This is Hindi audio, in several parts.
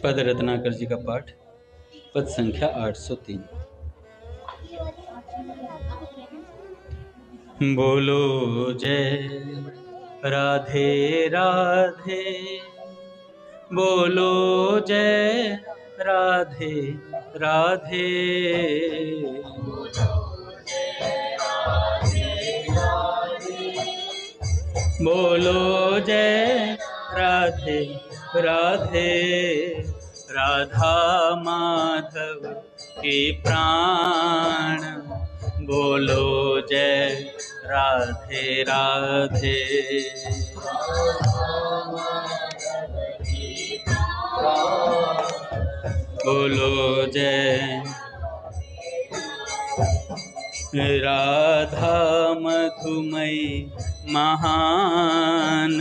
पद रत्नाकर जी का पाठ, पद संख्या 803। बोलो जय राधे राधे, बोलो जय राधे राधे, बोलो जय राधे राधे। राधा माधव के प्राण, बोलो जय राधे राधे। बोलो जय राधा मधुमयी महान,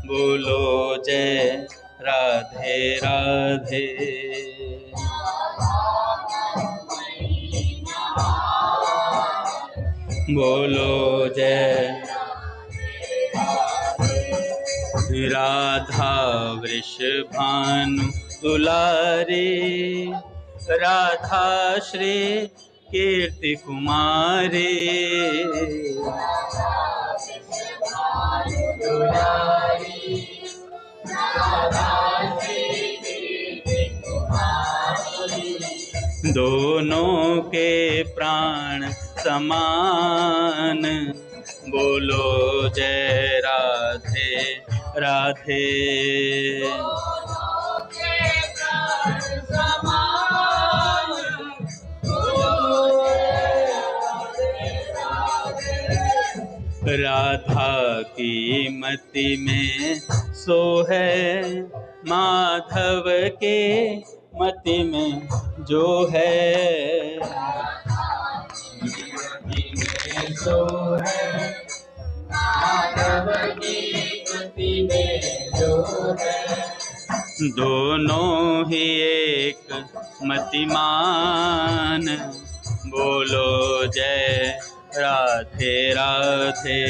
बोलो जय राधे राधे। बोलो जय राधा वृषभानु दुलारी, राधा श्री कीर्ति कुमारी, दोनों के प्राण समान, बोलो जय राधे राधे। राधा की मति में सो है, माधव के मति में जो है। सो है माधव की मति में जो है, दोनों ही एक मतिमान, बोलो जय राधे राधे।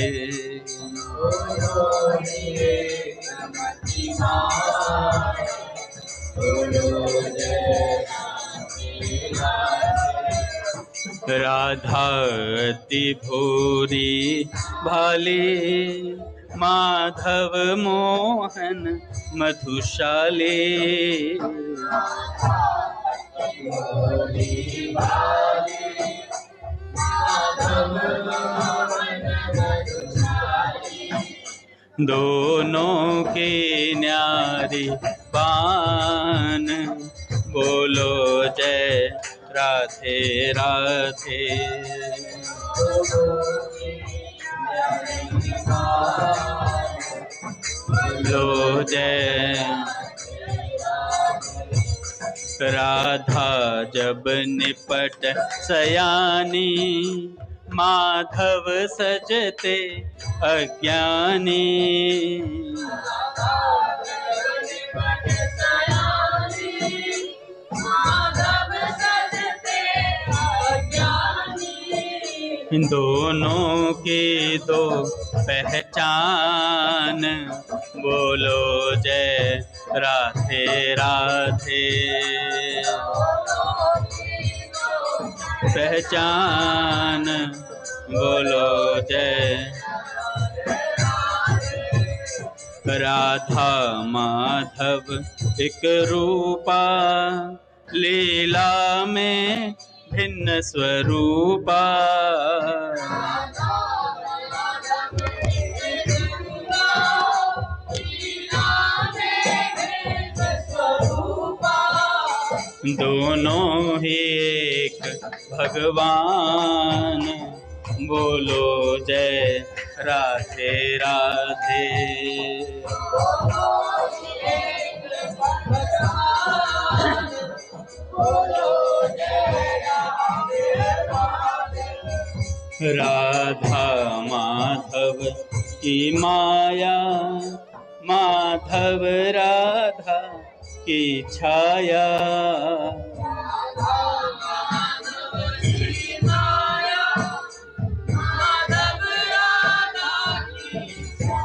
राधा अति भूरी भाली, माधव मोहन मधुशाली, दोनों की न्यारी पान, बोलो जय राधे राधे। बोलो जय राधा जब निपट सयानी, माधव सजते अज्ञानी, दोनों की दो पहचान, बोलो जय राधे राधे। पहचान, बोलो जय राधा माधव एक रूपा, लीला में भिन्न स्वरूपा, दोनों ही एक भगवान, बोलो जय राधे राधे। राधा माधव की माया, माधव राधा की छाया,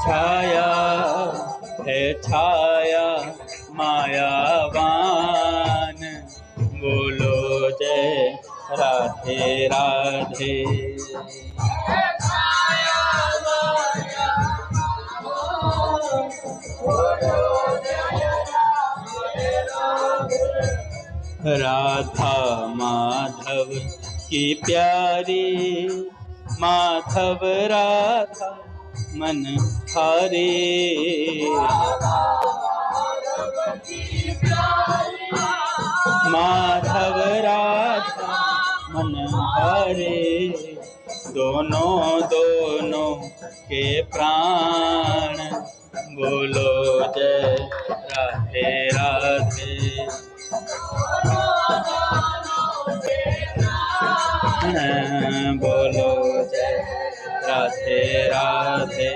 छाया है छाया मायावान, बोलो जय राधे राधे। राधा माधव की प्यारी, माधव राधा मन हारे। माधव राधा मन हारे, दोनों दोनों के प्राण, बोलो जय राधे राधे। बोलो जय राधे राधे।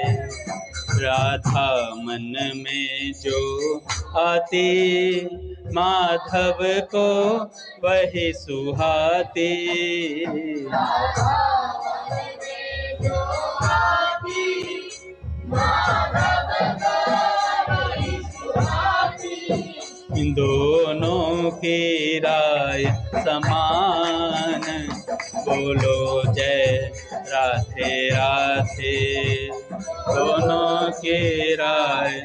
राधा मन में जो आती, माधव को वही सुहाती। दोनों की राय समान, बोलो जय राधे राधे। दोनों की राय,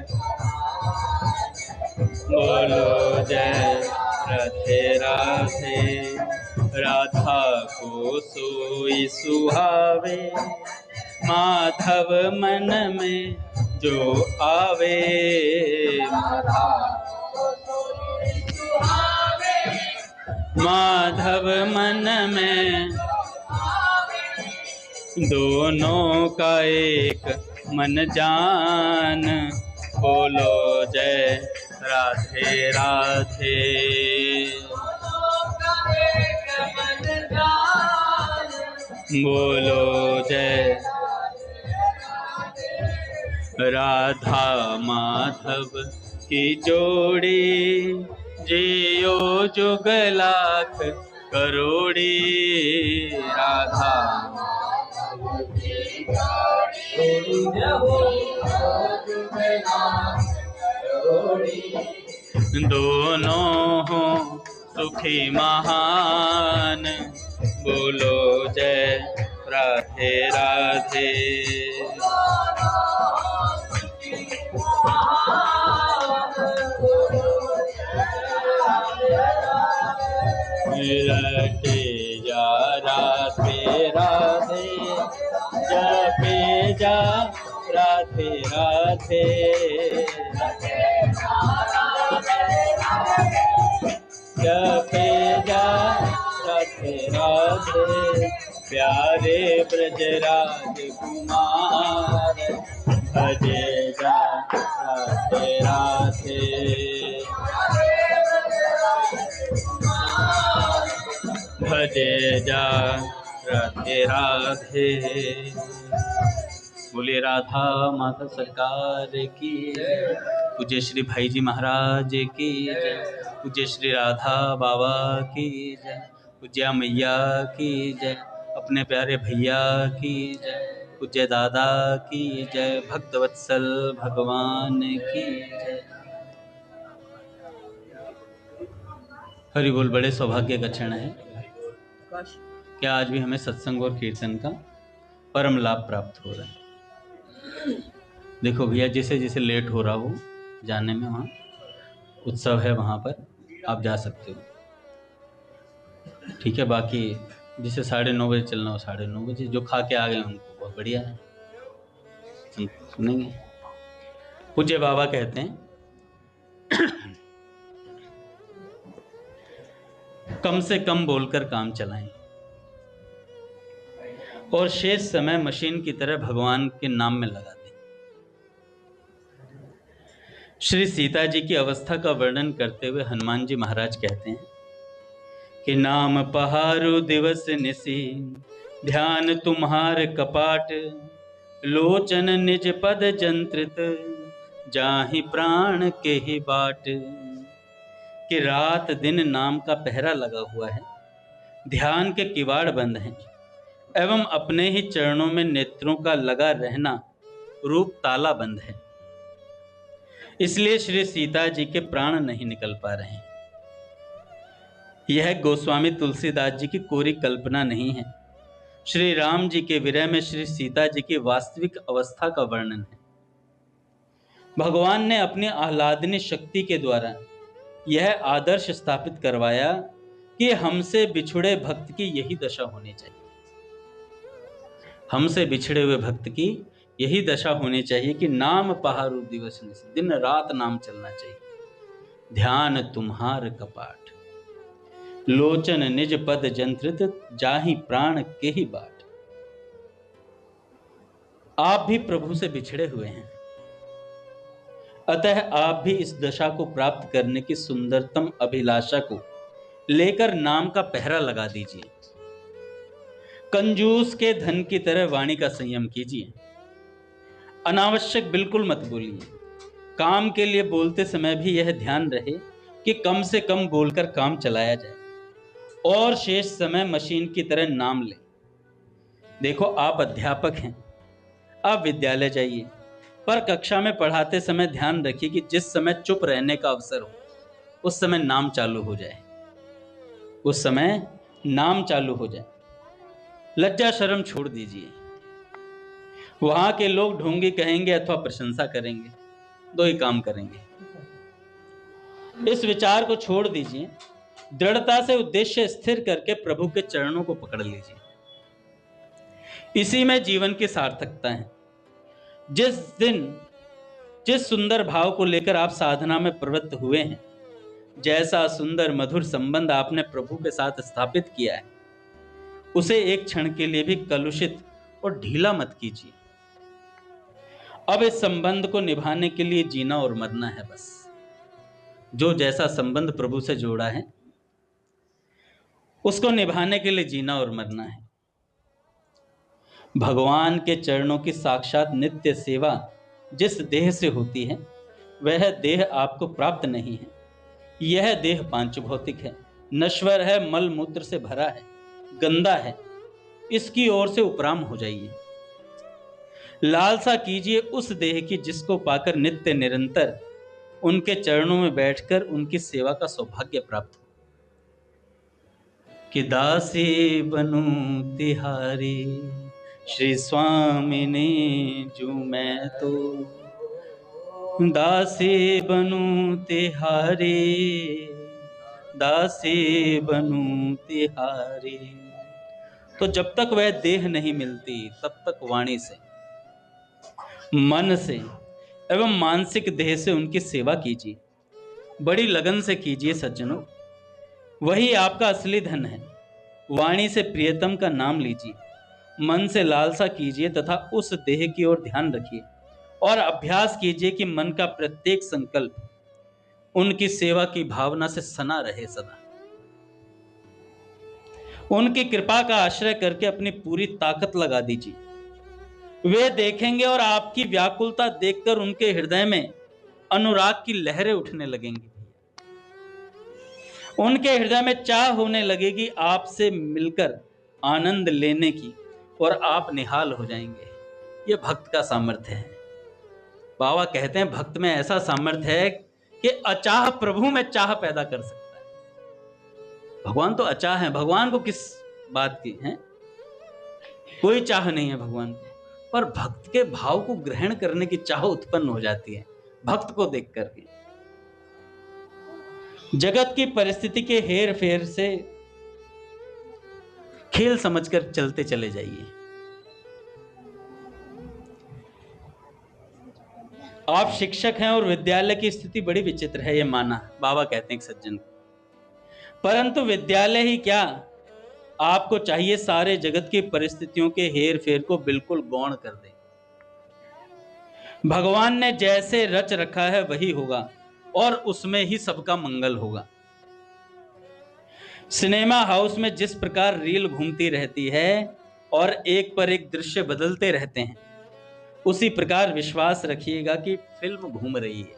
बोलो जय राधे राधे। राधा को सोई सुहावे, माधव मन में जो आवे। माधव मन में दोनों का एक मन जान, बोलो जय राधे राधे। बोलो जय राधा माधव की जोड़ी, जियो जुग लाख करोड़ी। राधा दोनों हो सुखी महान, बोलो जय राधे राधे। रटे जा राधे राधे, जपे जा राधे राधे। जपे जा राधे राधे, प्यारे ब्रजराज कुमार, भजे जा राधे राधे। भजे जा राधे राधे। बोलिए राधा माता सरकार की, पूज्य श्री भाई जी महाराज की जय, पूज्य श्री राधा बाबा की जय, पूज्य मैया की जय, अपने प्यारे भैया की जय, पूज्य दादा की जय, भक्तवत्सल भगवान की जय। हरि बोल। बड़े सौभाग्य का क्षण है क्या आज भी हमें सत्संग और कीर्तन का परम लाभ प्राप्त हो रहा है। देखो भैया, जिसे जिसे लेट हो रहा हो जाने में, वहाँ उत्सव है, वहाँ पर आप जा सकते हो, ठीक है। बाकी जिसे 9:30 बजे चलना हो 9:30 बजे, जो खा के आ गए उनको बहुत बढ़िया है, सुनेंगे। पूज्य बाबा कहते हैं कम से कम बोलकर काम चलाएं और शेष समय मशीन की तरह भगवान के नाम में लगा दें। श्री सीता जी की अवस्था का वर्णन करते हुए हनुमान जी महाराज कहते हैं कि नाम पहारु दिवस निसी, ध्यान तुम्हार कपाट, लोचन निज पद जंत्रित, जाहि प्राण के ही बाट। कि रात दिन नाम का पहरा लगा हुआ है, ध्यान के किवाड़ बंद हैं, एवं अपने ही चरणों में नेत्रों का लगा रहना रूप ताला बंद है। इसलिए श्री सीता जी के प्राण नहीं निकल पा रहे हैं। यह गोस्वामी तुलसीदास जी की कोरी कल्पना नहीं है। श्री राम जी के विरह में श्री सीता जी की वास्तविक अवस्था का वर्णन है। भगवान ने अपनी आह्लादनी शक्ति के द्वारा यह आदर्श स्थापित करवाया कि हमसे बिछुड़े भक्त की यही दशा होनी चाहिए। हमसे बिछड़े हुए भक्त की यही दशा होनी चाहिए कि नाम पहारू दिवस निशि, दिन रात नाम चलना चाहिए। ध्यान तुम्हार कपाट, लोचन निज पद जंत्रित, जाहि प्राण के ही बाट। आप भी प्रभु से बिछड़े हुए हैं, अतः आप भी इस दशा को प्राप्त करने की सुंदरतम अभिलाषा को लेकर नाम का पहरा लगा दीजिए। कंजूस के धन की तरह वाणी का संयम कीजिए। अनावश्यक बिल्कुल मत बोलिए। काम के लिए बोलते समय भी यह ध्यान रहे कि कम से कम बोलकर काम चलाया जाए और शेष समय मशीन की तरह नाम लें। देखो, आप अध्यापक हैं, आप विद्यालय जाइए, पर कक्षा में पढ़ाते समय ध्यान रखिए कि जिस समय चुप रहने का अवसर हो उस समय नाम चालू हो जाए, उस समय नाम चालू हो जाए। लज्जा शर्म छोड़ दीजिए। वहां के लोग ढोंगी कहेंगे अथवा प्रशंसा करेंगे, दो ही काम करेंगे। इस विचार को छोड़ दीजिए। दृढ़ता से उद्देश्य स्थिर करके प्रभु के चरणों को पकड़ लीजिए। इसी में जीवन की सार्थकता है। जिस दिन जिस सुंदर भाव को लेकर आप साधना में प्रवृत्त हुए हैं, जैसा सुंदर मधुर संबंध आपने प्रभु के साथ स्थापित किया है, उसे एक क्षण के लिए भी कलुषित और ढीला मत कीजिए। अब इस संबंध को निभाने के लिए जीना और मरना है बस। जो जैसा संबंध प्रभु से जोड़ा है उसको निभाने के लिए जीना और मरना है। भगवान के चरणों की साक्षात नित्य सेवा जिस देह से होती है वह देह आपको प्राप्त नहीं है। यह देह पांच भौतिक है, नश्वर है, मल मूत्र से भरा है, गंदा है। इसकी ओर से उपराम हो जाइए। लालसा कीजिए उस देह की जिसको पाकर नित्य निरंतर उनके चरणों में बैठकर उनकी सेवा का सौभाग्य प्राप्त हो। कि दासी बनूं तिहारी श्री स्वामी ने जो मैं तो, दासी बनूं तिहारी, दासी बनूं तिहारी। तो जब तक वह देह नहीं मिलती तब तक वाणी से, मन से एवं मानसिक देह से उनकी सेवा कीजिए। बड़ी लगन से कीजिए सज्जनों, वही आपका असली धन है। वाणी से प्रियतम का नाम लीजिए, मन से लालसा कीजिए तथा उस देह की ओर ध्यान रखिए और अभ्यास कीजिए कि मन का प्रत्येक संकल्प उनकी सेवा की भावना से सना रहे सदा। उनकी कृपा का आश्रय करके अपनी पूरी ताकत लगा दीजिए। वे देखेंगे और आपकी व्याकुलता देखकर उनके हृदय में अनुराग की लहरें उठने लगेंगी। उनके हृदय में चाह होने लगेगी आपसे मिलकर आनंद लेने की और आप निहाल हो जाएंगे। ये भक्त का सामर्थ्य है। बाबा कहते हैं भक्त में ऐसा सामर्थ्य है कि अचाह प्रभु में चाह पैदा कर सकता है। भगवान तो अचाह है, भगवान को किस बात की है, कोई चाह नहीं है भगवान को, पर भक्त के भाव को ग्रहण करने की चाह उत्पन्न हो जाती है भक्त को देख करके। जगत की परिस्थिति के हेर फेर से खेल समझकर चलते चले जाइए। आप शिक्षक हैं और विद्यालय की स्थिति बड़ी विचित्र है, ये माना बाबा कहते हैं एक सज्जन को, परंतु विद्यालय ही क्या, आपको चाहिए सारे जगत की परिस्थितियों के हेर फेर को बिल्कुल गौण कर दे। भगवान ने जैसे रच रखा है वही होगा और उसमें ही सबका मंगल होगा। सिनेमा हाउस में जिस प्रकार रील घूमती रहती है और एक पर एक दृश्य बदलते रहते हैं, उसी प्रकार विश्वास रखिएगा कि फिल्म घूम रही है,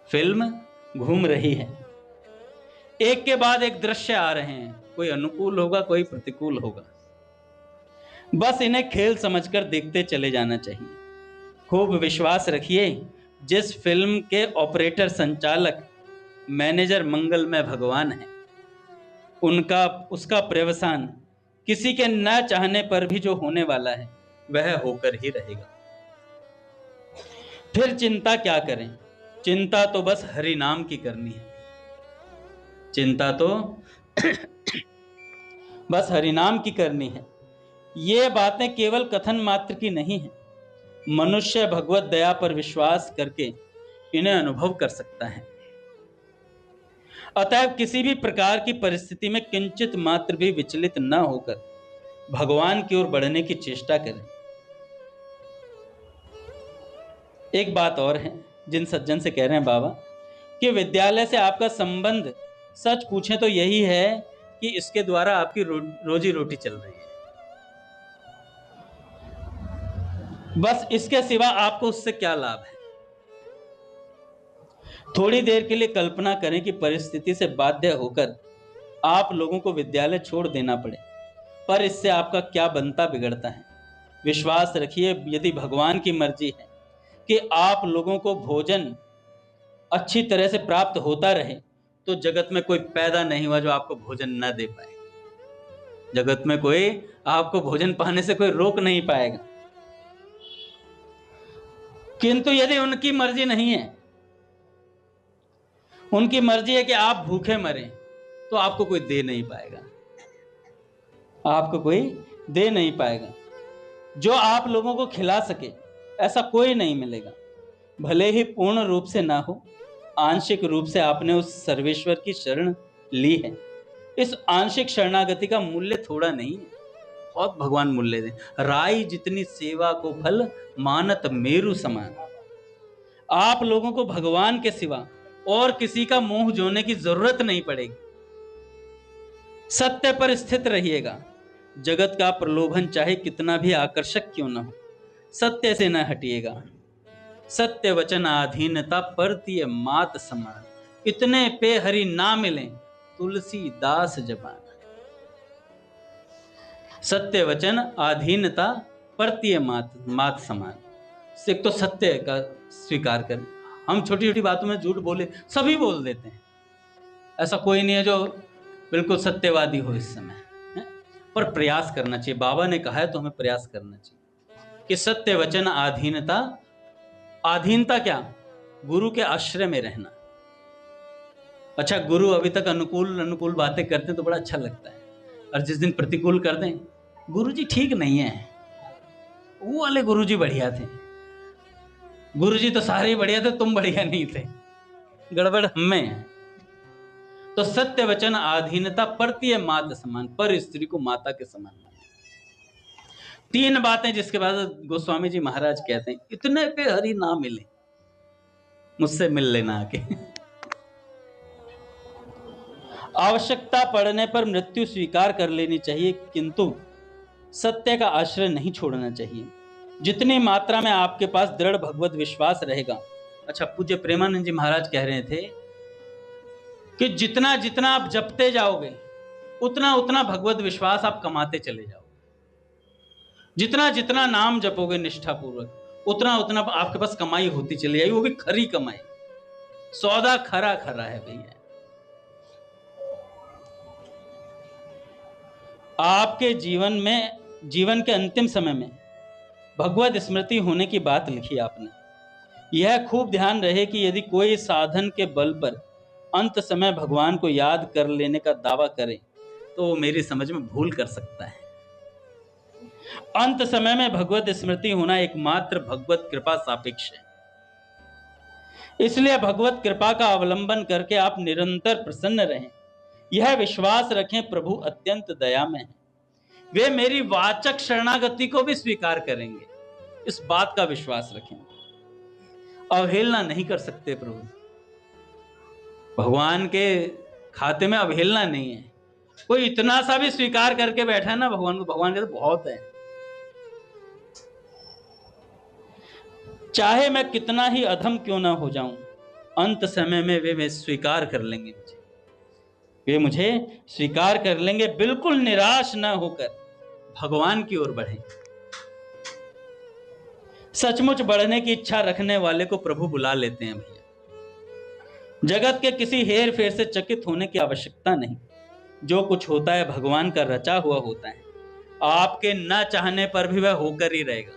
फिल्म घूम रही है। एक के बाद एक दृश्य आ रहे हैं, कोई अनुकूल होगा कोई प्रतिकूल होगा। बस इन्हें खेल समझकर देखते चले जाना चाहिए। खूब विश्वास रखिए, जिस फिल्म के ऑपरेटर, संचालक, मैनेजर मंगलमय भगवान है, उनका उसका प्रवसान किसी के न चाहने पर भी जो होने वाला है वह होकर ही रहेगा। फिर चिंता क्या करें? चिंता तो बस हरि नाम की करनी है। चिंता तो बस हरि नाम की करनी है। ये बातें केवल कथन मात्र की नहीं है। मनुष्य भगवत दया पर विश्वास करके इन्हें अनुभव कर सकता है। अतएव किसी भी प्रकार की परिस्थिति में किंचित मात्र भी विचलित न होकर भगवान की ओर बढ़ने की चेष्टा करें। एक बात और है, जिन सज्जन से कह रहे हैं बाबा कि विद्यालय से आपका संबंध सच पूछें तो यही है कि इसके द्वारा आपकी रोजी रोटी चल रही है। बस इसके सिवा आपको उससे क्या लाभ है? थोड़ी देर के लिए कल्पना करें कि परिस्थिति से बाध्य होकर आप लोगों को विद्यालय छोड़ देना पड़े, पर इससे आपका क्या बनता बिगड़ता है? विश्वास रखिए, यदि भगवान की मर्जी है कि आप लोगों को भोजन अच्छी तरह से प्राप्त होता रहे, तो जगत में कोई पैदा नहीं हुआ जो आपको भोजन न दे पाए। जगत में कोई आपको भोजन पाने से कोई रोक नहीं पाएगा। किंतु यदि उनकी मर्जी नहीं है, उनकी मर्जी है कि आप भूखे मरें, तो आपको कोई दे नहीं पाएगा। आपको कोई दे नहीं पाएगा। जो आप लोगों को खिला सके ऐसा कोई नहीं मिलेगा। भले ही पूर्ण रूप से ना हो, आंशिक रूप से आपने उस सर्वेश्वर की शरण ली है। इस आंशिक शरणागति का मूल्य थोड़ा नहीं है, बहुत भगवान मूल्य दे। राई जितनी सेवा को फल, मानत मेरु समान। आप लोगों को भगवान के सिवा और किसी का मोह जोने की जरूरत नहीं पड़ेगी। सत्य पर स्थित रहिएगा। जगत का प्रलोभन चाहे कितना भी आकर्षक क्यों न हो, सत्य से न हटिएगा। सत्य वचन आधीनता परतीय मात समान। इतने पे हरि ना मिले तुलसीदास जबान। सत्य वचन आधीनता परतीय मात समान। एक तो सत्य का स्वीकार करें। हम छोटी छोटी बातों में झूठ बोले, सभी बोल देते हैं। ऐसा कोई नहीं है जो बिल्कुल सत्यवादी हो इस समय है? पर प्रयास करना चाहिए। बाबा ने कहा है तो हमें प्रयास करना चाहिए कि सत्य वचन आधीनता। आधीनता क्या? गुरु के आश्रय में रहना। अच्छा, गुरु अभी तक अनुकूल बातें करते हैं तो बड़ा अच्छा लगता है, और जिस दिन प्रतिकूल कर दें, गुरु जी ठीक नहीं है, वो वाले गुरु जी बढ़िया थे, गुरु जी तो सारे ही बढ़िया थे, तुम बढ़िया नहीं थे, गड़बड़ हमें है। तो सत्य वचन आधीनता परतीय मात समान। पर स्त्री को माता के समान माना। 3 बातें जिसके बाद गोस्वामी जी महाराज कहते हैं, इतने पे हरि ना मिले, मुझसे मिल लेना आके। आवश्यकता पड़ने पर मृत्यु स्वीकार कर लेनी चाहिए, किंतु सत्य का आश्रय नहीं छोड़ना चाहिए। जितनी मात्रा में आपके पास दृढ़ भगवत विश्वास रहेगा। अच्छा, पूज्य प्रेमानंद जी महाराज कह रहे थे कि जितना जितना आप जपते जाओगे, उतना उतना भगवत विश्वास आप कमाते चले जाओगे। जितना जितना नाम जपोगे निष्ठापूर्वक, उतना उतना आपके पास कमाई होती चली जाएगी, वो भी खरी कमाई। सौदा खरा खरा है भैया। आपके जीवन के अंतिम समय में भगवत स्मृति होने की बात लिखी आपने। यह खूब ध्यान रहे कि यदि कोई साधन के बल पर अंत समय भगवान को याद कर लेने का दावा करे, तो वो मेरी समझ में भूल कर सकता है। अंत समय में भगवत स्मृति होना एकमात्र भगवत कृपा सापेक्ष है। इसलिए भगवत कृपा का अवलंबन करके आप निरंतर प्रसन्न रहें। यह विश्वास रखें, प्रभु अत्यंत दयामय है, वे मेरी वाचक शरणागति को भी स्वीकार करेंगे। इस बात का विश्वास रखें। अवहेलना नहीं कर सकते प्रभु। भगवान के खाते में अवहेलना नहीं है। कोई इतना सा भी स्वीकार करके बैठा है ना भगवान को, भगवान के तो बहुत है। चाहे मैं कितना ही अधम क्यों ना हो जाऊं, अंत समय में वे स्वीकार कर लेंगे मुझे। वे मुझे स्वीकार कर लेंगे। बिल्कुल निराश ना होकर भगवान की ओर बढ़े। सचमुच बढ़ने की इच्छा रखने वाले को प्रभु बुला लेते हैं भैया। जगत के किसी हेर फेर से चकित होने की आवश्यकता नहीं। जो कुछ होता है भगवान का रचा हुआ होता है। आपके न चाहने पर भी वह होकर ही रहेगा,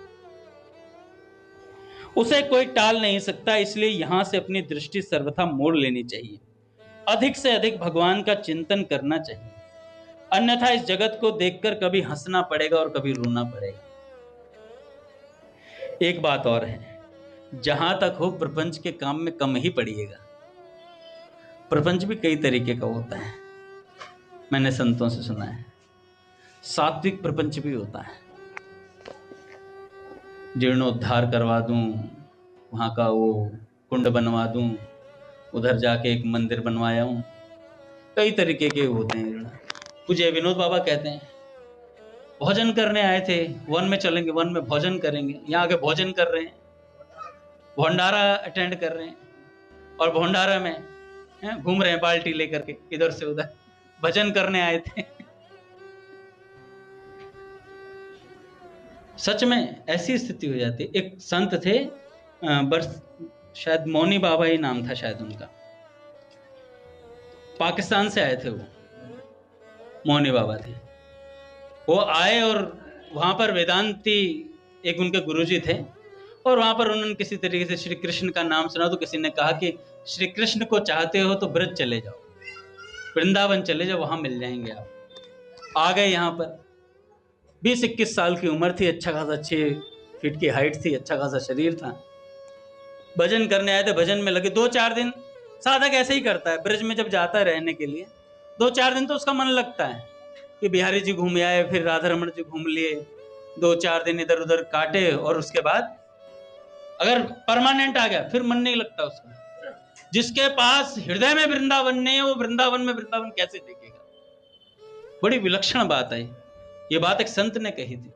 उसे कोई टाल नहीं सकता। इसलिए यहां से अपनी दृष्टि सर्वथा मोड़ लेनी चाहिए। अधिक से अधिक भगवान का चिंतन करना चाहिए, अन्यथा इस जगत को देखकर कभी हंसना पड़ेगा और कभी रोना पड़ेगा। एक बात और है, जहां तक हो प्रपंच के काम में कम ही पड़िएगा। प्रपंच भी कई तरीके का होता है, मैंने संतों से सुना है। सात्विक प्रपंच भी होता है, जीर्णोद्धार करवा दूं, वहां का वो कुंड बनवा दूं, उधर जाके एक मंदिर बनवाया हूं। कई तरीके के होते हैं। पूज्य विनोद बाबा कहते हैं, भोजन करने आए थे, वन में चलेंगे, वन में भोजन करेंगे। यहाँ आके भोजन कर रहे हैं, भंडारा अटेंड कर रहे हैं, और भंडारा में घूम रहे हैं बाल्टी लेकर के इधर से उधर। भजन करने आए थे। सच में ऐसी स्थिति हो जाती। एक संत थे, शायद मौनी बाबा ही नाम था शायद उनका, पाकिस्तान से आए थे वो, मौनी बाबा थे। वो आए और वहां पर वेदांती एक उनके गुरुजी थे, और वहां पर उन्होंने किसी तरीके से श्री कृष्ण का नाम सुना, तो किसी ने कहा कि श्री कृष्ण को चाहते हो तो ब्रज चले जाओ, वृंदावन चले जाओ, वहां मिल जाएंगे आप। आ गए। यहाँ पर 20-21 साल की उम्र थी, अच्छा खासा 6 फीट की हाइट थी, अच्छा खासा शरीर था। भजन करने आए थे, भजन में लगे 2-4 दिन। साधक ऐसे ही करता है, ब्रज में जब जाता है रहने के लिए 2-4 दिन तो उसका मन लगता है कि बिहारी जी घूम आए, फिर राधा रमण जी घूम लिए, 2-4 दिन इधर उधर काटे, और उसके बाद अगर परमानेंट आ गया फिर मन नहीं लगता उसका। जिसके पास हृदय में वृंदावन नहीं है, वो वृंदावन में वृंदावन कैसे देखेगा? बड़ी विलक्षण बात है ये। बात एक संत ने कही थी,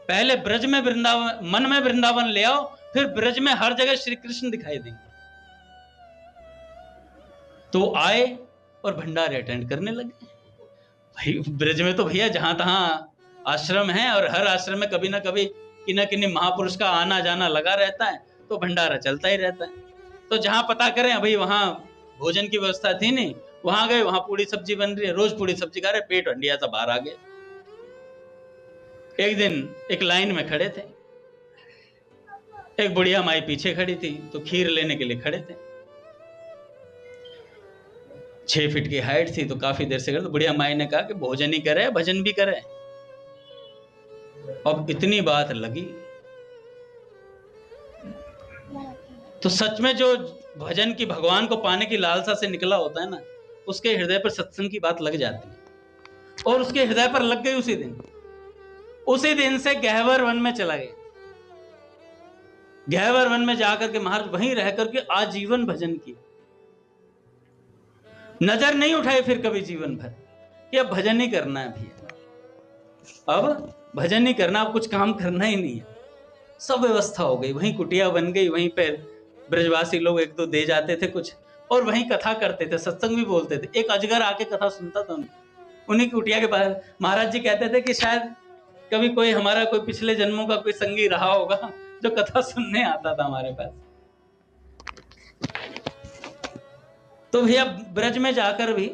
पहले ब्रज में वृंदावन, मन में वृंदावन ले आओ, फिर ब्रज में हर जगह श्री कृष्ण दिखाई देंगे। तो आए और भंडारे अटेंड करने लगे। भाई ब्रज में तो भैया जहां तहां आश्रम है, और हर आश्रम में कभी ना कभी किन्हीं महापुरुष का आना जाना लगा रहता है, तो भंडारा चलता ही रहता है। तो जहां पता करें, भाई वहां भोजन की व्यवस्था थी नहीं, वहां गए, वहां पूड़ी सब्जी बन रही है, रोज पूड़ी सब्जी खा रहे, पेट हंडिया सा बाहर आ गए। एक दिन एक लाइन में खड़े थे, एक बुढ़िया माई पीछे खड़ी थी, तो खीर लेने के लिए खड़े थे। 6 फीट की हाइट थी, तो काफी देर से खड़े। तो बुढ़िया माई ने कहा कि भोजन ही करे, भजन भी करे। अब इतनी बात लगी तो सच में जो भजन की, भगवान को पाने की लालसा से निकला होता है ना, उसके हृदय पर सत्संग की बात लग जाती है। और उसके हृदय पर लग गई उसी दिन। उसी दिन से गहवर वन में चला गया। गहवर वन में जाकर के महाराज वहीं रह करके आजीवन भजन किया। नजर नहीं उठाई फिर कभी जीवन भर कि अब भजन ही करना है भैया, अब भजन ही करना, अब कुछ काम करना ही नहीं है। सब व्यवस्था हो गई, वहीं कुटिया बन गई, वहीं पे ब्रजवासी लोग 1-2 दे जाते थे कुछ, और वहीं कथा करते थे, सत्संग भी बोलते थे। एक अजगर आके कथा सुनता था उन्हीं कुटिया के पास। महाराज जी कहते थे कि शायद कभी कोई हमारा, कोई पिछले जन्मों का कोई संगी रहा होगा जो कथा सुनने आता था हमारे पास। तो भैया ब्रज में जाकर भी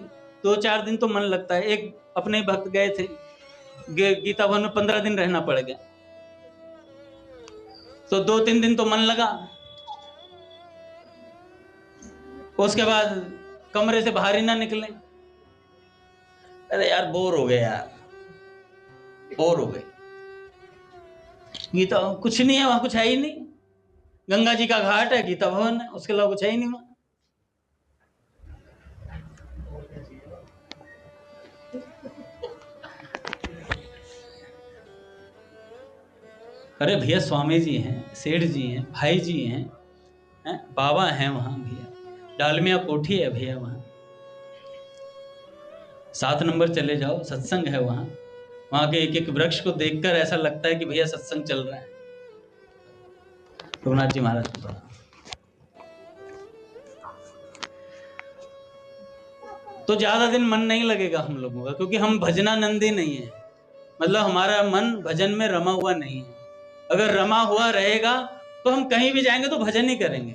2-4 दिन तो मन लगता है। एक अपने भक्त गए थे गीता भवन में, 15 दिन रहना पड़ गया, तो 2-3 दिन तो मन लगा। उसके बाद कमरे से बाहर ही ना निकले। अरे यार बोर हो गए, यार बोर हो गए। गीता कुछ नहीं है वहां, कुछ है ही नहीं। गंगा जी का घाट है, गीता भवन है, उसके अलावा कुछ है ही नहीं वहां। अरे भैया स्वामी जी हैं, सेठ जी हैं, भाई जी हैं, बाबा हैं वहां भैया, डालमिया कोठी है भैया वहां, 7 नंबर चले जाओ, सत्संग है वहां। वहां के एक एक वृक्ष को देखकर ऐसा लगता है कि भैया सत्संग चल रहा है। रघुनाथ जी महाराज को पढ़ा। तो ज्यादा दिन मन नहीं लगेगा हम लोगों का, क्योंकि हम भजनानंदी नहीं है। मतलब हमारा मन भजन में रमा हुआ नहीं है। अगर रमा हुआ रहेगा तो हम कहीं भी जाएंगे तो भजन ही करेंगे,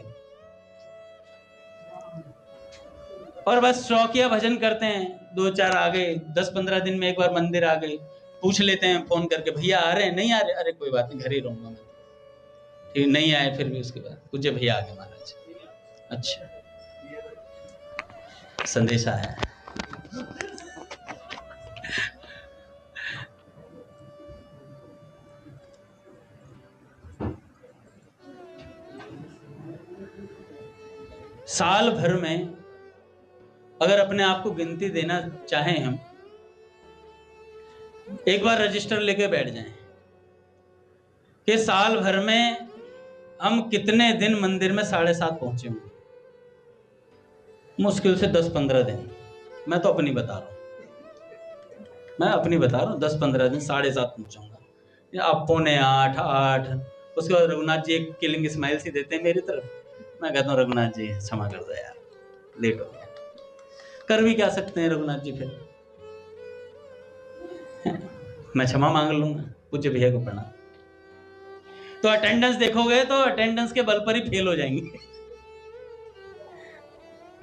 और बस शौकिया भजन करते हैं। 2-4 आ गए, 10-15 दिन में एक बार मंदिर आ गए, पूछ लेते हैं फोन करके, भैया आ रहे हैं? नहीं आ रहे, अरे कोई बात नहीं, घर ही रहूंगा मैं। ठीक, नहीं आए फिर भी उसके बाद पूछे, भैया आ गए महाराज। अच्छा, संदेश आया। साल भर में अगर अपने आप को गिनती देना चाहें हम, एक बार रजिस्टर लेके बैठ जाएं कि साल भर में हम कितने दिन मंदिर में 7:30 पहुंचे होंगे। मुश्किल से 10-15 दिन। मैं तो अपनी बता रहा हूं, 10-15 दिन 7:30 पहुंचाऊंगा, या अब 7:45-8। उसके बाद रघुनाथ जी एक किलिंग स्माइल सी देते हैं मेरी तरफ, मैं कहता हूँ रघुनाथ जी क्षमा कर दो यार, लेट हो गया। कर भी क्या सकते हैं रघुनाथ जी, फिर मैं क्षमा मांग लूंगा, पूज्य भैया को प्रणाम। तो अटेंडेंस देखोगे तो अटेंडेंस के बल पर ही फेल हो जाएंगे।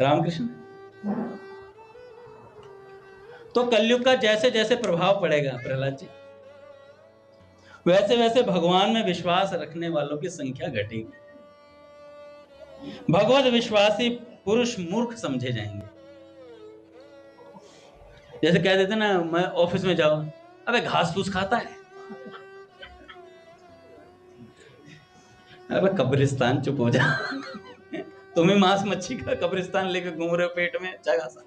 रामकृष्ण। तो कलयुग का जैसे जैसे प्रभाव पड़ेगा प्रहलाद जी, वैसे वैसे भगवान में विश्वास रखने वालों की संख्या घटेगी। भगवत विश्वासी पुरुष मूर्ख समझे जाएंगे। जैसे कह देते ना, मैं ऑफिस में जाऊं, अबे घास फूस खाता है, अबे कब्रिस्तान चुप हो जा। तुम्हें मांस मच्छी का कब्रिस्तान लेकर घूम रहे हो पेट में, अच्छा खासा।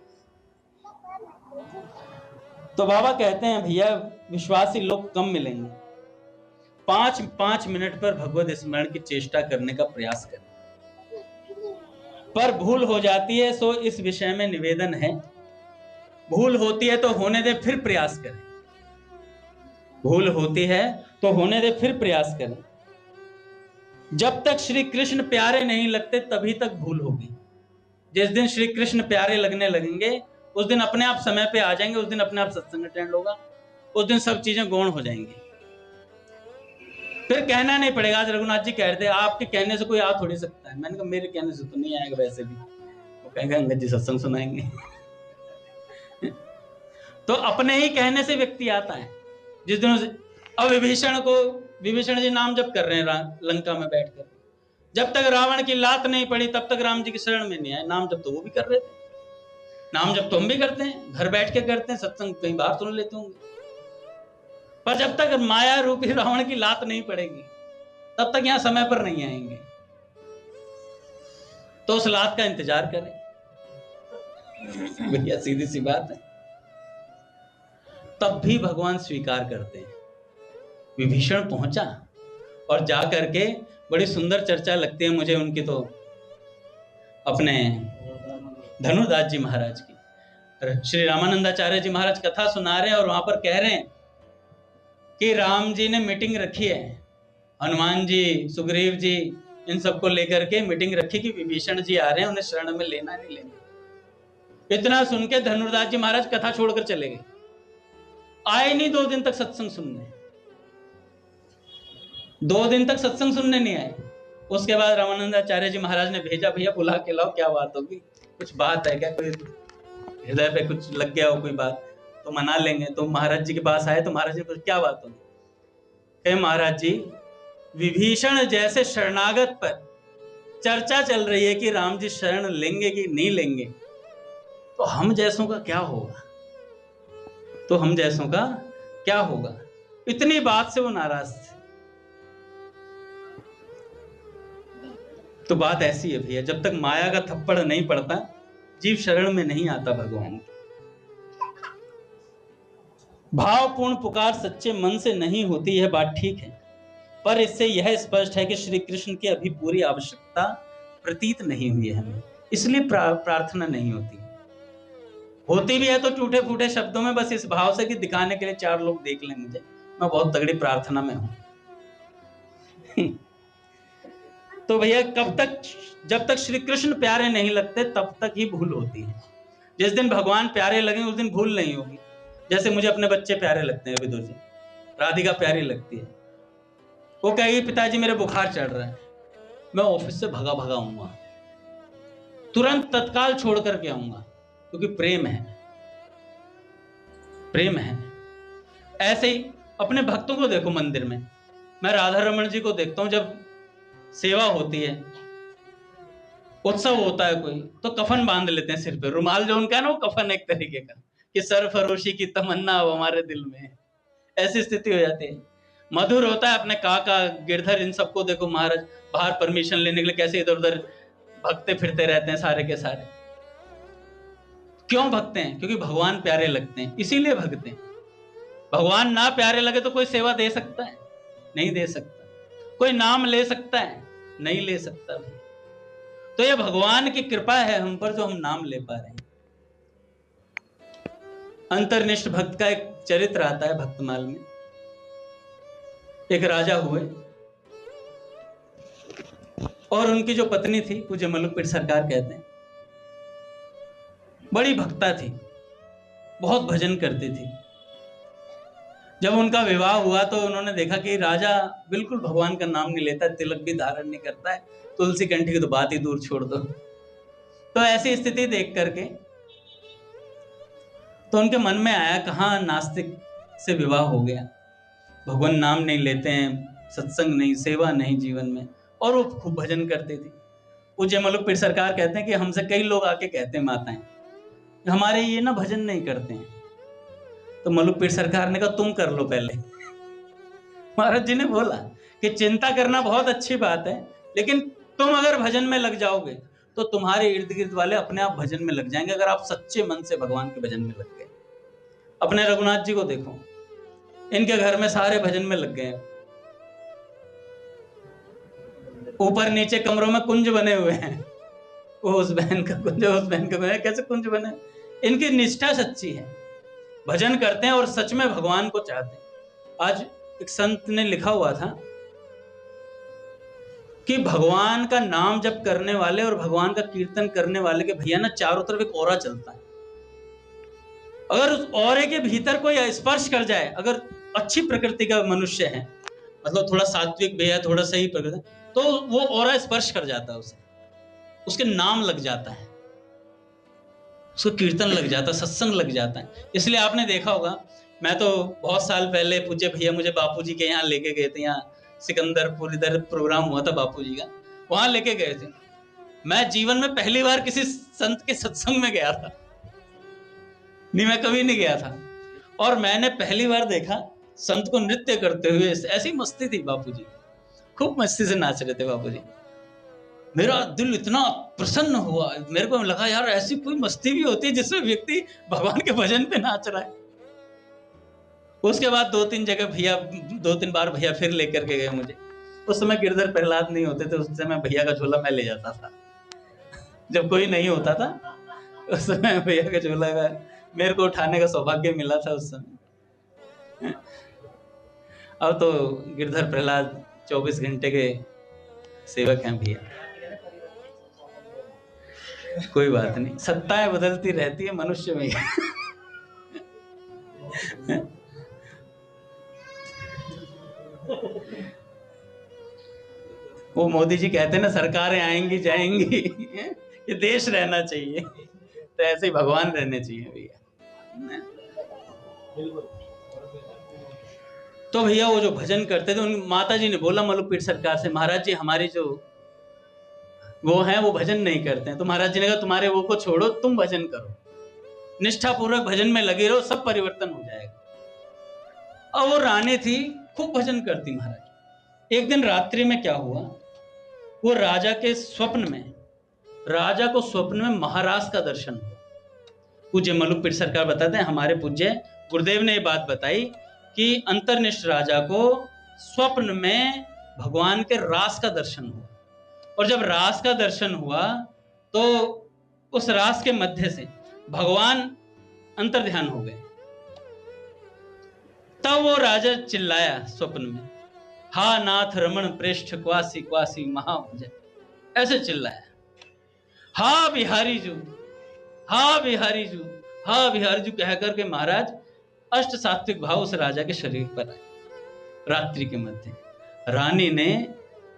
तो बाबा कहते हैं भैया विश्वासी लोग कम मिलेंगे। 5 मिनट पर भगवत स्मरण की चेष्टा करने का प्रयास करें, पर भूल हो जाती है सो इस विषय में निवेदन है, भूल होती है तो होने दे फिर प्रयास करें। भूल होती है तो होने दे फिर प्रयास करें। जब तक श्री कृष्ण प्यारे नहीं लगते तभी तक भूल होगी। जिस दिन श्री कृष्ण प्यारे लगने लगेंगे उस दिन अपने आप समय पे आ जाएंगे, उस दिन अपने आप सत्संग अटेंड होगा, उस दिन सब चीजें गौण हो जाएंगी। फिर कहना नहीं पड़ेगा। आज रघुनाथ जी कह रहे थे आपके कहने से कोई आ थोड़ी सकता है, मैंने कहा मेरे कहने से तो नहीं आएगा, वैसे भी वो कहेंगे अंगद जी सत्संग सुनाएंगे। तो अपने ही कहने से व्यक्ति आता है। जिस दिन अब विभीषण जी नाम जप कर रहे हैं लंका में बैठकर, जब तक रावण की लात नहीं पड़ी तब तक राम जी की शरण में नहीं आए। नाम जप तो वो भी कर रहे थे, नाम जप तो हम भी करते हैं, घर बैठ के करते हैं, सत्संग कहीं बाहर सुन लेते होंगे, पर जब तक माया रूपी रावण की लात नहीं पड़ेगी तब तक यहां समय पर नहीं आएंगे। तो उस लात का इंतजार करें भैया, सीधी सी बात है। तब भी भगवान स्वीकार करते हैं। विभीषण पहुंचा और जा करके बड़ी सुंदर चर्चा लगती है मुझे उनकी, तो अपने धनुदास जी महाराज की। श्री रामानंदाचार्य जी महाराज कथा सुना रहे हैं और वहां पर कह रहे हैं कि राम जी ने मीटिंग रखी है, हनुमान जी, सुग्रीव जी, इन सबको लेकर के मीटिंग रखी कि विभीषण जी आ रहे हैं, उन्हें शरण में लेना नहीं लेना। इतना सुन के धनुदास जी महाराज कथा छोड़कर चले गए, आए नहीं 2 दिन तक सत्संग सुनने, 2 दिन तक सत्संग सुनने नहीं आए। उसके बाद रामानंदाचार्य जी महाराज ने भेजा, भैया बुला के लाओ, क्या बात होगी, कुछ बात है क्या, कोई हृदय पे कुछ लग गया हो कोई बात तो मना लेंगे। तो महाराज जी के पास आए तो महाराज जी को क्या बात होगी, कहे महाराज जी विभीषण जैसे शरणागत पर चर्चा चल रही है कि राम जी शरण लेंगे कि नहीं लेंगे, तो हम जैसों का क्या होगा, तो हम जैसों का क्या होगा। इतनी बात से वो नाराज थे। तो बात ऐसी है भैया, जब तक माया का थप्पड़ नहीं पड़ता जीव शरण में नहीं आता भगवान की। भावपूर्ण पुकार सच्चे मन से नहीं होती, यह बात ठीक है, पर इससे यह स्पष्ट है कि श्री कृष्ण की अभी पूरी आवश्यकता प्रतीत नहीं हुई है हमें, इसलिए प्रार्थना नहीं होती। होती भी है तो टूटे फूटे शब्दों में, बस इस भाव से कि दिखाने के लिए 4 लोग देख लें मुझे, मैं बहुत तगड़ी प्रार्थना में हूं। तो भैया कब तक, जब तक श्री कृष्ण प्यारे नहीं लगते तब तक ही भूल होती है। जिस दिन भगवान प्यारे लगे उस दिन भूल नहीं होगी। जैसे मुझे अपने बच्चे प्यारे लगते हैं, विदुर जी, राधिका प्यारी लगती है, वो कहेगी पिताजी मेरे बुखार चढ़ रहा है, मैं ऑफिस से भगा भगा आऊंगा, तुरंत तत्काल छोड़ करके आऊंगा, क्योंकि प्रेम है, प्रेम है। ऐसे ही अपने भक्तों को देखो मंदिर में, मैं राधा रमन जी को देखता हूं, जब सेवा होती है, उत्सव होता है कोई, तो कफन बांध लेते हैं सिर पे, रुमाल जो उनका है ना, वो कफन एक तरीके का, कि सरफरोशी की तमन्ना अब हमारे दिल में है, ऐसी स्थिति हो जाती है। मधुर होता है, अपने काका गिरधर इन सबको देखो, महाराज बाहर परमिशन लेने के लिए कैसे इधर उधर भगते फिरते रहते हैं सारे के सारे। क्यों भगते हैं? क्योंकि भगवान प्यारे लगते हैं, इसीलिए भगते हैं। भगवान ना प्यारे लगे तो कोई सेवा दे सकता है? नहीं दे सकता। कोई नाम ले सकता है? नहीं ले सकता। तो ये भगवान की कृपा है हम पर, जो हम नाम ले पा रहे हैं। अंतर्निष्ठ भक्त का एक चरित्र आता है भक्तमाल में। एक राजा हुए और उनकी जो पत्नी थी, पूज्य मलुकपीठ सरकार कहते हैं, बड़ी भक्ता थी, बहुत भजन करती थी। जब उनका विवाह हुआ तो उन्होंने देखा कि राजा बिल्कुल भगवान का नाम नहीं लेता, तिलक भी धारण नहीं करता है, तुलसी कंठी की तो बात ही दूर छोड़ दो। तो ऐसी स्थिति देख करके तो उनके मन में आया, कहाँ नास्तिक से विवाह हो गया, भगवान नाम नहीं लेते हैं, सत्संग नहीं, सेवा नहीं जीवन में, और वो खूब भजन करती थी। पूज्य मलुकपीठ सरकार कहते हैं कि हमसे कई लोग आके कहते हैं, माताएं, हमारे ये ना भजन नहीं करते हैं। तो मलुकपीठ सरकार ने कहा, तुम कर लो पहले। महाराज जी ने बोला कि चिंता करना बहुत अच्छी बात है, लेकिन तुम अगर भजन में लग जाओगे तो तुम्हारे इर्द गिर्द वाले अपने आप भजन में लग जाएंगे, अगर आप सच्चे मन से भगवान के भजन में लग गए। अपने रघुनाथ जी को देखो, इनके घर में सारे भजन में लग गए, ऊपर नीचे कमरों में कुंज बने हुए हैं, वो उस बहन का कुंज, उस बहन का कुंज, कैसे कुंज बने? इनकी निष्ठा सच्ची है, भजन करते हैं और सच में भगवान को चाहते हैं। आज एक संत ने लिखा हुआ था कि भगवान का नाम जप करने वाले और भगवान का कीर्तन करने वाले के भैया ना चारों तरफ एक ऑरा चलता है। अगर उस ऑरे के भीतर कोई स्पर्श कर जाए, अगर अच्छी प्रकृति का मनुष्य है, मतलब थोड़ा सात्विक भी है, थोड़ा सही प्रकृति, तो वो ऑरा स्पर्श कर जाता है उसे, उसके नाम लग जाता है, उसको कीर्तन लग जाता है, सत्संग लग जाता है। इसलिए आपने देखा होगा, मैं तो बहुत साल पहले पूज्य भैया मुझे बापूजी के यहाँ लेके गए थे, यहाँ सिकंदरपुर इधर प्रोग्राम हुआ था बापूजी का, वहां लेके गए थे। मैं जीवन में पहली बार किसी संत के सत्संग में गया था, नहीं मैं कभी नहीं गया था, और मैंने पहली बार देखा संत को नृत्य करते हुए। ऐसी मस्ती थी बापूजी, खूब मस्ती से नाच रहे थे बापूजी। मेरा दिल इतना प्रसन्न हुआ, मेरे को लगा यार ऐसी कोई मस्ती भी होती है जिसमें व्यक्ति भगवान के भजन पे नाच रहा है। उसके बाद दो तीन बार भैया फिर लेकर के गए मुझे। उस समय गिरधर प्रहलाद नहीं होते थे, उस समय भैया का झोला मैं ले जाता था, जब कोई नहीं होता था उस समय भैया का झोला मेरे को उठाने का सौभाग्य मिला था उस समय। अब तो गिरधर प्रहलाद 24 घंटे के सेवक हैं भैया। कोई बात नहीं, सत्ताएं बदलती रहती है मनुष्य में। वो मोदी जी कहते हैं ना, सरकारें आएंगी जाएंगी, ये देश रहना चाहिए, तो ऐसे ही भगवान रहने चाहिए भैया। तो भैया वो जो भजन करते थे, उन माता जी ने बोला मलुकपीठ सरकार से, महाराज जी हमारी जो वो हैं वो भजन नहीं करते हैं। तो महाराज जी ने कहा, तुम्हारे वो को छोड़ो, तुम भजन करो, निष्ठा पूर्वक भजन में लगे रहो, सब परिवर्तन हो जाएगा। और वो रानी थी, खूब भजन करती महाराज। एक दिन रात्रि में क्या हुआ, वो राजा के स्वप्न में, राजा को स्वप्न में महाराज का दर्शन हुआ। पूज्य मलुकपीठ सरकार बताते हैं, हमारे पूज्य गुरुदेव ने ये बात बताई कि अंतर्निष्ठ राजा को स्वप्न में भगवान के रास का दर्शन हुआ, और जब रास का दर्शन हुआ तो उस रास के मध्य से भगवान अंतर्ध्यान हो गए। तब वो राजा चिल्लाया स्वप्न में, हा नाथ रमण प्रेष्ठ क्वासी क्वासी महाभुज, ऐसे चिल्लाया, हा बिहारी जू, हा बिहारी जू, हा बिहारी जू कह करके महाराज अष्ट सात्विक भाव उस राजा के शरीर पर आए। रात्रि के मध्य रानी ने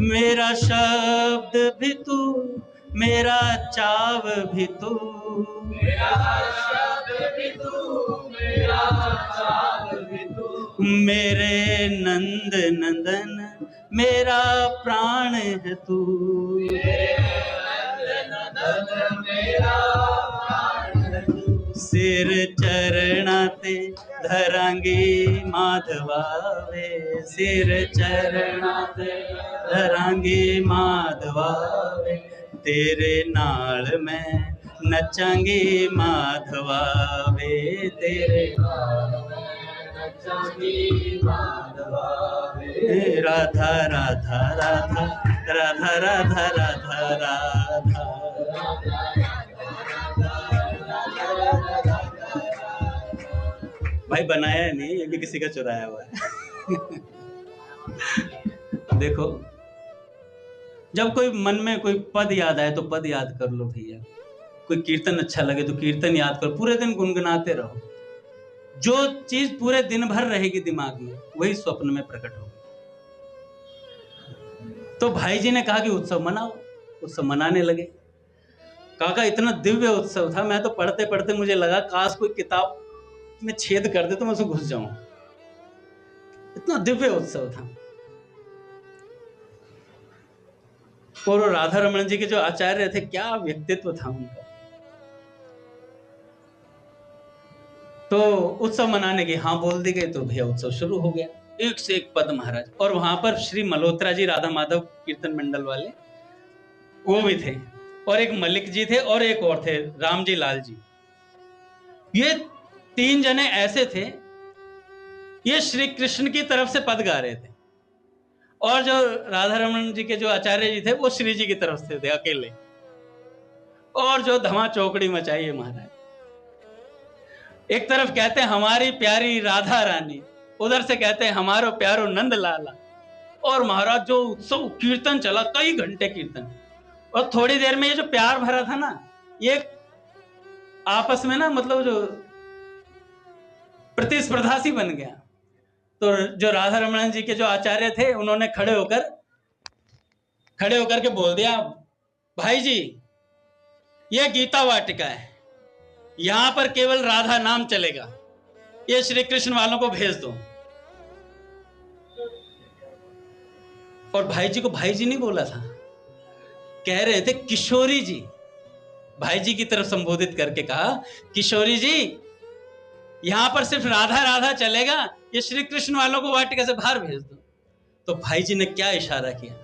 मेरा शब्द भी तू, मेरा चाव भी तू, मेरा शब्द भी तू, मेरा चाव भी तू, मेरे नंद नंदन मेरा प्राण है तू, मेरे नंद नंदन मेरा प्राण है तू, सिर चरणा ते धरांगी माधवा वे, सिर चरणा ते धरांगी माधवा वे, तेरे नाल मैं नचांगी माधवा वे, तेरे नाल मैं नचांगी माधवा वे, राधा राधा राधा राधा राधा राधा राधा, भाई बनाया है नहीं, ये भी किसी का चुराया हुआ है। देखो, जब कोई मन में कोई पद याद आए तो पद याद कर लो भैया, कोई कीर्तन अच्छा लगे तो कीर्तन याद करो, पूरे दिन गुनगुनाते रहो। जो चीज पूरे दिन भर रहेगी दिमाग में वही स्वप्न में प्रकट होगी। तो भाई जी ने कहा कि उत्सव मनाओ, उत्सव मनाने लगे। काका इतना दिव्य उत्सव था, मैं तो पढ़ते पढ़ते मुझे लगा काश कोई किताब में छेद कर दे तो मैं उसमें घुस जाऊं, इतना दिव्य उत्सव था। और राधा रमन जी के जो आचार्य थे, क्या व्यक्तित्व था उनका। तो उत्सव मनाने की हाँ बोल दी गई, तो भैया उत्सव शुरू हो गया, एक से एक पद महाराज। और वहां पर श्री मल्होत्रा जी, राधा माधव कीर्तन मंडल वाले, वो भी थे, और एक मलिक जी थे, और एक और थे राम जी लाल जी। ये 3 जने ऐसे थे, ये श्री कृष्ण की तरफ से पद गा रहे थे, और जो राधा रमन जी के जो आचार्य जी थे वो श्री जी की तरफ से थे अकेले। और जो धमा चौकड़ी मचाई है महाराज, एक तरफ कहते हैं हमारी प्यारी राधा रानी, उधर से कहते हैं हमारो प्यारो नंद लाला। और महाराज जो उत्सव कीर्तन चला, कई घंटे कीर्तन, और थोड़ी देर में ये जो प्यार भरा था ना, ये आपस में ना मतलब जो प्रतिस्पर्धा सी बन गया। तो जो राधा रमन जी के जो आचार्य थे, उन्होंने खड़े होकर के बोल दिया, भाई जी ये गीता वाटिका है, यहां पर केवल राधा नाम चलेगा, ये श्री कृष्ण वालों को भेज दो। और भाई जी को भाई जी नहीं बोला था, कह रहे थे किशोरी जी, भाई जी की तरफ संबोधित करके कहा, किशोरी जी यहां पर सिर्फ राधा राधा चलेगा, ये श्री कृष्ण वालों को वाटिका से बाहर भेज दो। तो भाई जी ने क्या इशारा किया,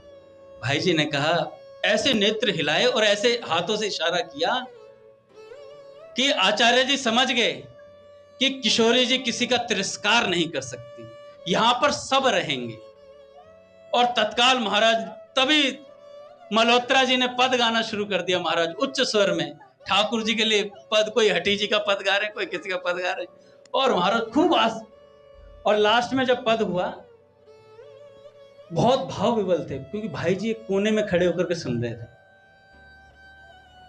भाई जी ने कहा, ऐसे नेत्र हिलाए और ऐसे हाथों से इशारा किया कि आचार्य जी समझ गए कि किशोरी जी किसी का तिरस्कार नहीं कर सकती, यहां पर सब रहेंगे। और तत्काल महाराज, तभी मल्होत्रा जी ने पद गाना शुरू कर दिया महाराज, उच्च स्वर में, ठाकुर जी के लिए पद, कोई हठी जी का पद गा रहे, कोई किसी का पद गा रहे, और महाराज खूब और लास्ट में जब पद हुआ, बहुत भाव विवल थे, क्योंकि भाई जी एक कोने में खड़े होकर के सुन रहे थे।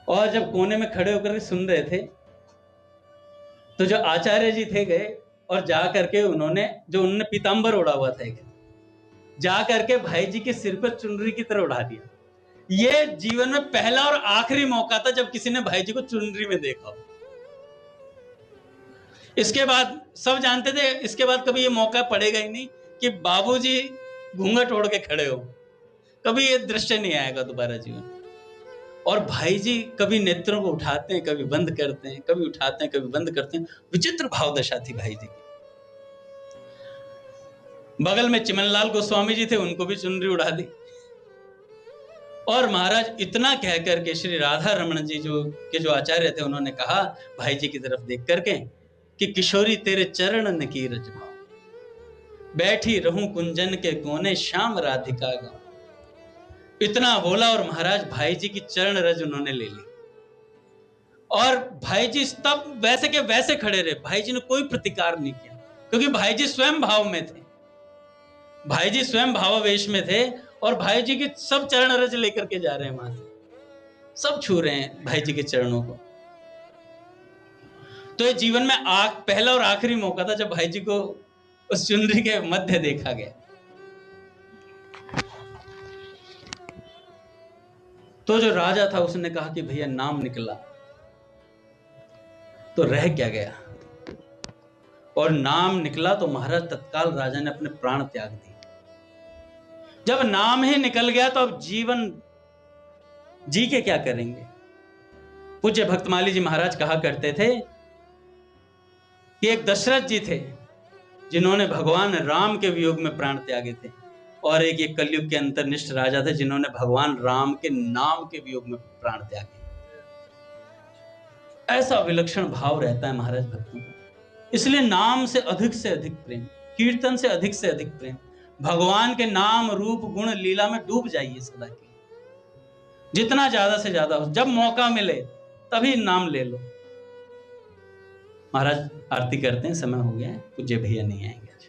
और जब कोने में खड़े होकर के सुन रहे थे, तो जो आचार्य जी थे गए और जा करके उन्होंने पीतांबर ओढ़ा हुआ था, जा करके भाई जी के सिर पर चुनरी की तरह उड़ा दिया। ये जीवन में पहला और आखिरी मौका था जब किसी ने भाई जी को चुनरी में देखा। इसके बाद सब जानते थे, इसके बाद कभी ये मौका पड़ेगा ही नहीं कि बाबूजी घूंघट ओढ़ के खड़े हो, कभी ये दृश्य नहीं आएगा दोबारा जीवन। और भाई जी कभी नेत्रों को उठाते हैं, कभी बंद करते हैं, कभी उठाते हैं, कभी बंद करते हैं। विचित्र भाव दशा थी भाई जी की। बगल में चिमनलाल गोस्वामी जी थे, उनको भी चुनरी उड़ा दी। और महाराज इतना कहकर के श्री राधा रमन जी जो आचार्य थे, उन्होंने कहा भाई जी की तरफ देख करके कि किशोरी तेरे चरण नकीरज भाव, बैठी रहूं कुंजन के कोने श्याम राधिका गाँव। इतना बोला और महाराज भाई जी की चरण रज उन्होंने ले ली। और भाई जी तब वैसे के वैसे खड़े रहे, भाई जी ने कोई प्रतिकार नहीं किया, क्योंकि भाई जी स्वयं भाव में थे, भाई जी स्वयं भावावेश में थे। और भाई जी की सब चरण रज लेकर के जा रहे हैं, वहां से सब छू रहे हैं भाई जी के चरणों को। तो ये जीवन में पहला और आखिरी मौका था जब भाई जी को उस चुनरी के मध्य देखा गया। तो जो राजा था उसने कहा कि भैया नाम निकला तो रह क्या गया, और नाम निकला तो महाराज तत्काल राजा ने अपने प्राण त्याग दिए। जब नाम ही निकल गया तो अब जीवन जी के क्या करेंगे। पूज्य भक्तमाली जी महाराज कहा करते थे कि एक दशरथ जी थे जिन्होंने भगवान राम के वियोग में प्राण त्यागे थे, और एक ये कलयुग के अंतर्निष्ठ राजा थे जिन्होंने भगवान राम के नाम के वियोग में प्राण त्यागे। ऐसा विलक्षण भाव रहता है महाराज भक्तों को। इसलिए नाम से अधिक प्रेम, कीर्तन से अधिक प्रेम, भगवान के नाम रूप गुण लीला में डूब जाइए सदा के लिए, जितना ज्यादा से ज्यादा हो। जब मौका मिले तभी नाम ले लो। महाराज आरती करते हैं, समय हो गया है, पूज्य भैया नहीं आएंगे आज।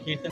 कीर्तन